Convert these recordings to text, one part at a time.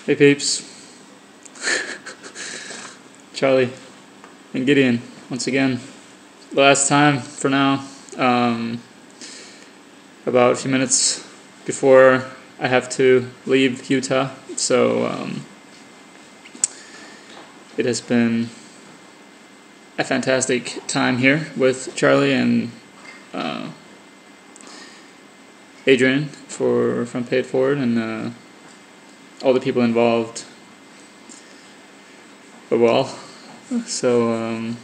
Hey peeps, Charley and Gideon once again. Last time for now. About a few minutes before I have to leave Utah, so it has been a fantastic time here with Charley and Adrian from Pay It Forward and all the people involved as well. So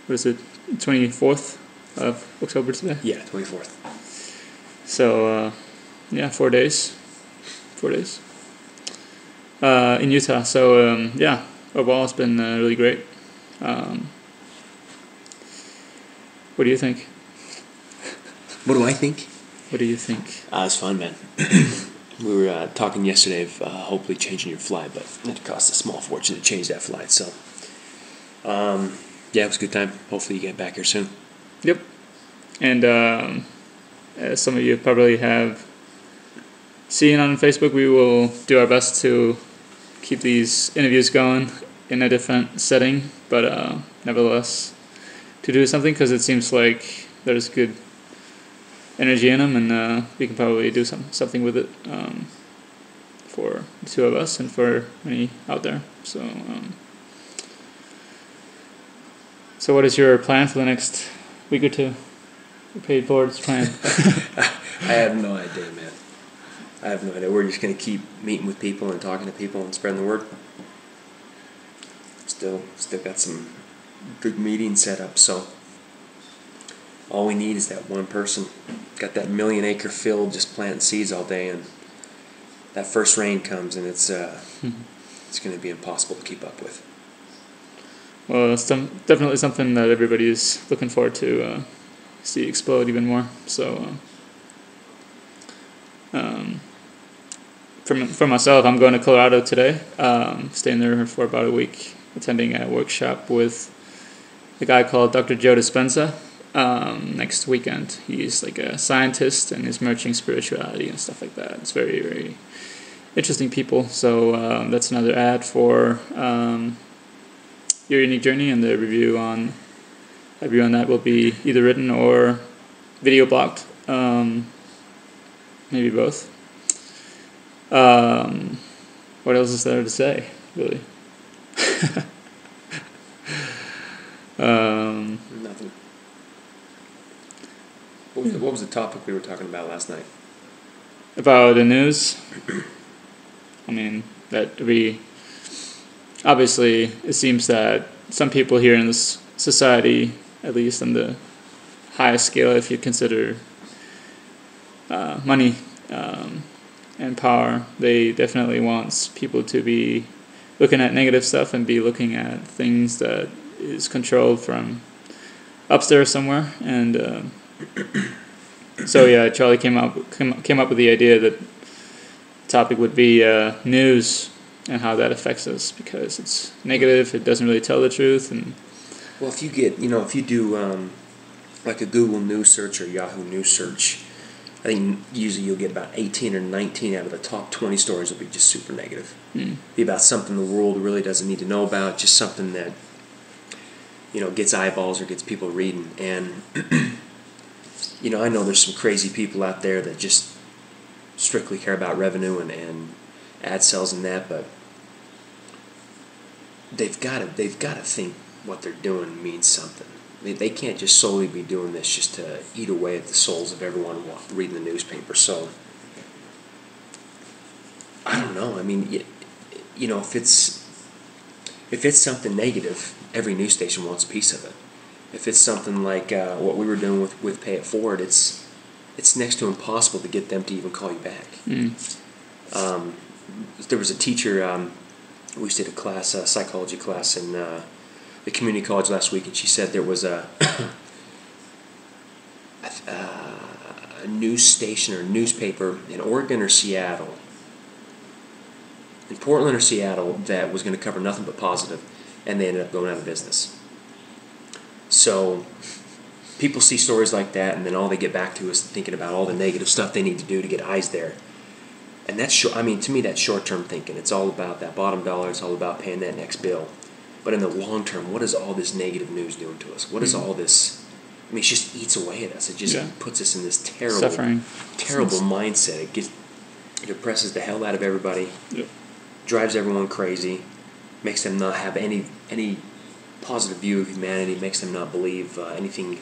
what is it? 24th of October today. Yeah, 24th. So 4 days. 4 days in Utah. So overall it's been really great. What do you think? What do I think? What do you think? It's fun, man. We were talking yesterday of hopefully changing your flight, but it costs a small fortune to change that flight. So, it was a good time. Hopefully you get back here soon. Yep. And as some of you probably have seen on Facebook, we will do our best to keep these interviews going in a different setting, but nevertheless to do something, because it seems like there's good energy in them, and we can probably do something with it for the two of us and for many out there. So what is your plan for the next week or two? Your Paid Forward's plan. I have no idea, man. I have no idea. We're just going to keep meeting with people and talking to people and spreading the word. Still got some good meetings set up, so all we need is that one person. Got that 1,000,000-acre field just planting seeds all day, and that first rain comes, and it's going to be impossible to keep up with. Well, it's definitely something that everybody is looking forward to see explode even more. So, for myself, I'm going to Colorado today. Staying there for about a week, attending a workshop with a guy called Dr. Joe Dispenza. Next weekend, he's like a scientist and is merging spirituality and stuff like that. It's very, very interesting people. So that's another ad for Your Unique Journey, and the review on that will be either written or video blocked, maybe both. What else is there to say, really? Nothing. What was the topic we were talking about last night? About the news. I mean, obviously it seems that some people here in this society, at least on the highest scale, if you consider money and power, they definitely want people to be looking at negative stuff and be looking at things that is controlled from upstairs somewhere. And so Charley came up with the idea that the topic would be news and how that affects us, because it's negative, it doesn't really tell the truth. And well, if you do like a Google News search or Yahoo News search, I think usually you'll get about 18 or 19 out of the top 20 stories will be just super negative. Be about something the world really doesn't need to know about, just something that gets eyeballs or gets people reading. And I know there's some crazy people out there that just strictly care about revenue and ad sales and that, but they've got to think what they're doing means something. They can't just solely be doing this just to eat away at the souls of everyone reading the newspaper. So I don't know. I mean, if it's something negative, every news station wants a piece of it. If it's something like what we were doing with Pay It Forward, it's next to impossible to get them to even call you back. There was a teacher, we did a class, a psychology class in the community college last week, and she said there was a news station or newspaper in Oregon or Seattle, in Portland or Seattle, that was going to cover nothing but positive, and they ended up going out of business. So people see stories like that, and then all they get back to is thinking about all the negative stuff they need to do to get eyes there. And that's short. I mean, to me, that's short-term thinking. It's all about that bottom dollar. It's all about paying that next bill. But in the long term, what is all this negative news doing to us? What is all this? I mean, it just eats away at us. It just puts us in this terrible, suffering, terrible mindset. It depresses the hell out of everybody. Yep. Drives everyone crazy. Makes them not have any positive view of humanity. Makes them not believe anything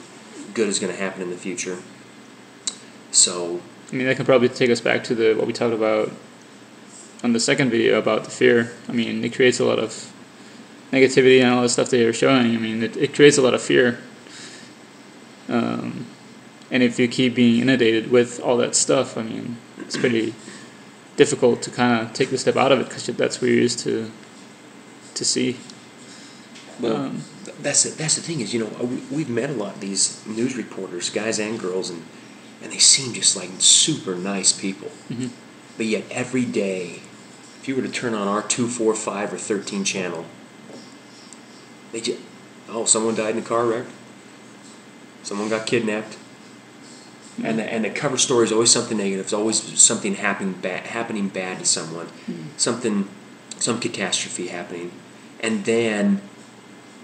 good is going to happen in the future. So, I mean, that can probably take us back to what we talked about on the second video about the fear. I mean, it creates a lot of negativity and all the stuff that you're showing. I mean, it creates a lot of fear. And if you keep being inundated with all that stuff, I mean, it's pretty difficult to kind of take the step out of it because that's what you're used to see. Well, that's the thing is, we've met a lot of these news reporters, guys and girls, and they seem just like super nice people. Mm-hmm. But yet every day, if you were to turn on our 2, 4, 5, or 13 channel, someone died in a car wreck. Someone got kidnapped. Mm-hmm. And the cover story is always something negative. It's always something happening bad to someone. Mm-hmm. Some catastrophe happening. And then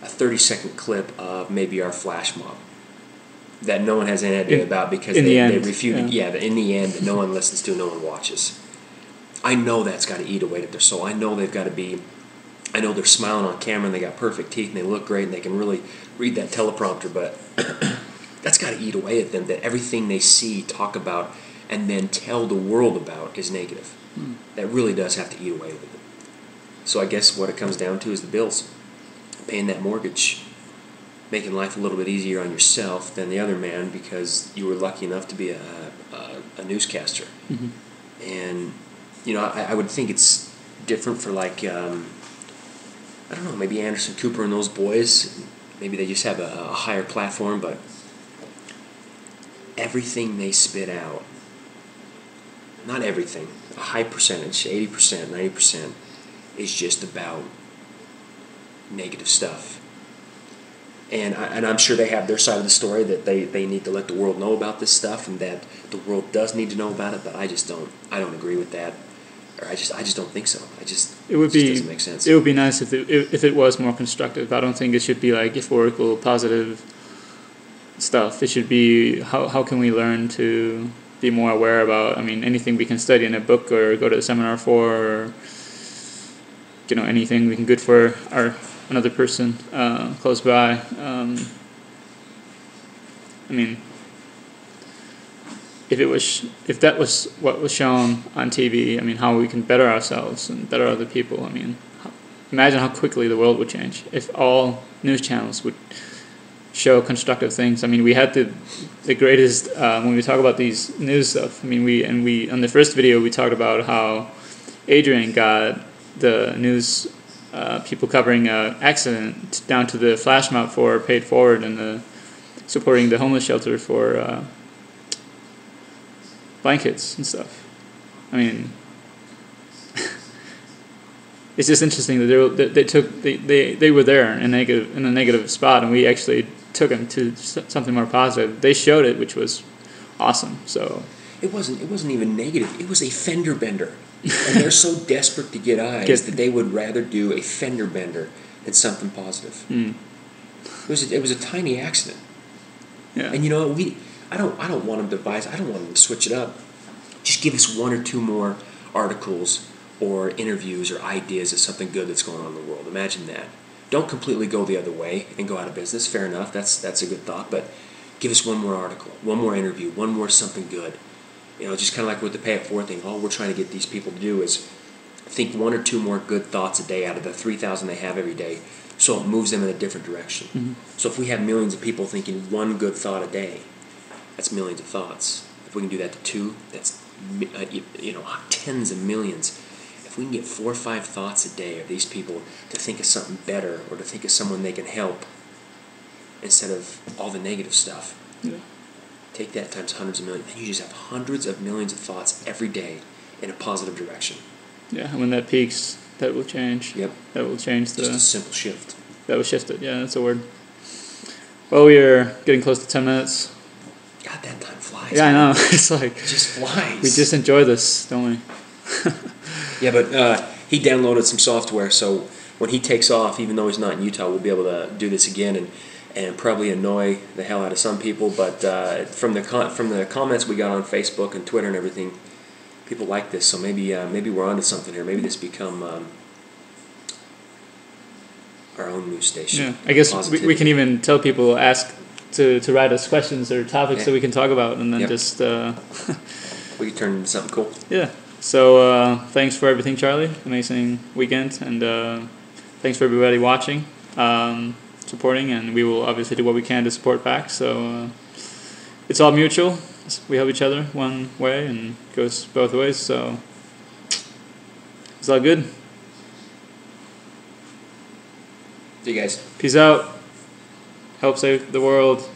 a 30-second clip of maybe our flash mob that no one has any idea about because they refuted. Yeah, in the end, that no one listens to, no one watches. I know that's got to eat away at their soul. I know they've got to be. I know they're smiling on camera and they got perfect teeth and they look great and they can really read that teleprompter, but that's got to eat away at them. That everything they see, talk about, and then tell the world about is negative. That really does have to eat away with it. So I guess what it comes down to is the bills, paying that mortgage, making life a little bit easier on yourself than the other man because you were lucky enough to be a newscaster. Mm-hmm. And, I would think it's different for like, I don't know, maybe Anderson Cooper and those boys, maybe they just have a higher platform, but everything they spit out, not everything, a high percentage, 80%, 90%, is just about negative stuff. And I'm sure they have their side of the story that they need to let the world know about this stuff and that the world does need to know about it, but I don't agree with that. Or I just don't think so. It doesn't make sense. It would be nice if it was more constructive. I don't think it should be like euphorical, positive stuff. It should be how can we learn to be more aware about, anything we can study in a book or go to a seminar for, or, anything we can good for another person close by. If that was what was shown on TV, how we can better ourselves and better other people. Imagine how quickly the world would change if all news channels would show constructive things. We had the greatest when we talk about these news stuff. We on the first video we talked about how Adrian got the news people covering an accident down to the flash mob for paid forward and supporting the homeless shelter for blankets and stuff. It's just interesting that they were there in a negative spot, and we actually took them to something more positive. They showed it, which was awesome. So it wasn't even negative. It was a fender bender, and they're so desperate to get eyes that they would rather do a fender bender than something positive. It was a tiny accident. Yeah. And I don't want them to advise. I don't want them to switch it up. Just give us one or two more articles or interviews or ideas of something good that's going on in the world. Imagine that. Don't completely go the other way and go out of business. Fair enough. That's a good thought. But give us one more article, one more interview, one more something good. Just kind of like with the pay it forward thing. All we're trying to get these people to do is think one or two more good thoughts a day out of the 3,000 they have every day, so it moves them in a different direction. Mm-hmm. So if we have millions of people thinking one good thought a day, that's millions of thoughts. If we can do that to 2, that's tens of millions. If we can get 4 or 5 thoughts a day of these people to think of something better or to think of someone they can help instead of all the negative stuff, take that times hundreds of millions, and you just have hundreds of millions of thoughts every day in a positive direction. Yeah, and when that peaks, that will change. Yep. That will change just a simple shift. That will shift it. Yeah, that's a word. Well, we are getting close to 10 minutes. God, that time flies. Yeah, man. I know. It's like... It just flies. We just enjoy this, don't we? Yeah, but he downloaded some software, so when he takes off, even though he's not in Utah, we'll be able to do this again and probably annoy the hell out of some people. But from the comments we got on Facebook and Twitter and everything, people like this. So maybe we're onto something here. Maybe this become our own news station. Yeah, I guess we can even tell people ask to write us questions or topics that we can talk about, and then just we can turn it into something cool. Yeah. So thanks for everything, Charlie. Amazing weekend, and thanks for everybody watching, supporting, and we will obviously do what we can to support back. So it's all mutual. We help each other one way, and it goes both ways. So it's all good. See you guys. Peace out. Help save the world.